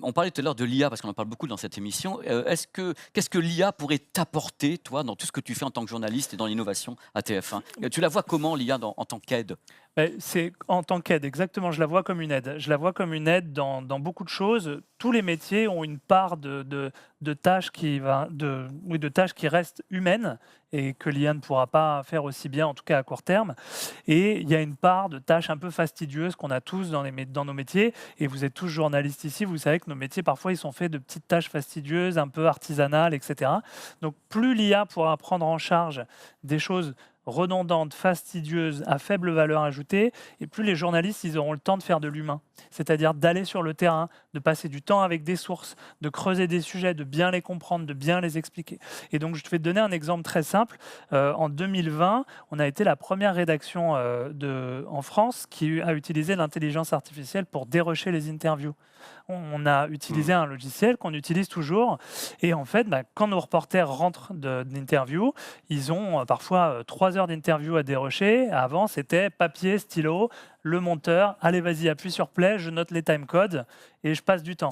on parlait tout à l'heure de l'IA, parce qu'on en parle beaucoup dans cette émission. Qu'est-ce que l'IA pourrait t'apporter, toi, dans tout ce que tu fais en tant que journaliste et dans l'innovation à TF1? Tu la vois comment, l'IA, en tant qu'aide? C'est en tant qu'aide, exactement, je la vois comme une aide. Je la vois comme une aide dans beaucoup de choses. Tous les métiers ont une part de tâches de tâches qui restent humaines et que l'IA ne pourra pas faire aussi bien, en tout cas à court terme. Et il y a une part de tâches un peu fastidieuses qu'on a tous dans nos métiers. Et vous êtes tous journalistes ici, vous savez que nos métiers, parfois, ils sont faits de petites tâches fastidieuses, un peu artisanales, etc. Donc, plus l'IA pourra prendre en charge des choses redondantes, fastidieuses, à faible valeur ajoutée, et plus les journalistes ils auront le temps de faire de l'humain, c'est-à-dire d'aller sur le terrain, de passer du temps avec des sources, de creuser des sujets, de bien les comprendre, de bien les expliquer. Et donc je vais te donner un exemple très simple. En 2020, on a été la première rédaction en France qui a utilisé l'intelligence artificielle pour dérocher les interviews. On a utilisé Mmh. un logiciel qu'on utilise toujours, et en fait, quand nos reporters rentrent d'interview, ils ont parfois 3 heures d'interview à dérocher. Avant, c'était papier, stylo, le monteur, allez vas-y, appuie sur play, je note les timecodes et je passe du temps.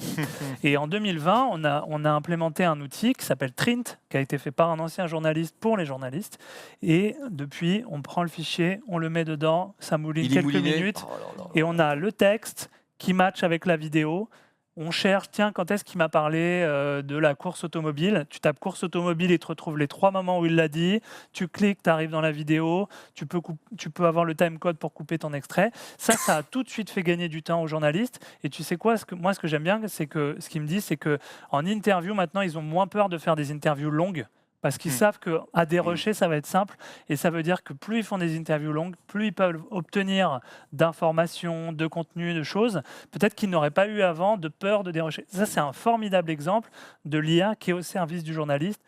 Et en 2020, on a implémenté un outil qui s'appelle Trint, qui a été fait par un ancien journaliste pour les journalistes. Et depuis, on prend le fichier, on le met dedans, ça mouline Il est quelques mouliné? minutes, Oh là là et là on là. a le texte qui match avec la vidéo. On cherche, tiens, quand est-ce qu'il m'a parlé de la course automobile? Tu tapes course automobile, il te retrouve les 3 moments où il l'a dit. Tu cliques, tu arrives dans la vidéo, tu peux avoir le timecode pour couper ton extrait. Ça a tout de suite fait gagner du temps aux journalistes. Et tu sais quoi, moi, ce que j'aime bien, c'est que ce qu'ils me disent, c'est qu'en interview, maintenant, ils ont moins peur de faire des interviews longues. Parce qu'ils Mmh. savent qu'à Mmh. dérocher, ça va être simple. Et ça veut dire que plus ils font des interviews longues, plus ils peuvent obtenir d'informations, de contenu, de choses, peut-être qu'ils n'auraient pas eu avant de peur de dérocher. Ça, c'est un formidable exemple de l'IA qui est au service du journaliste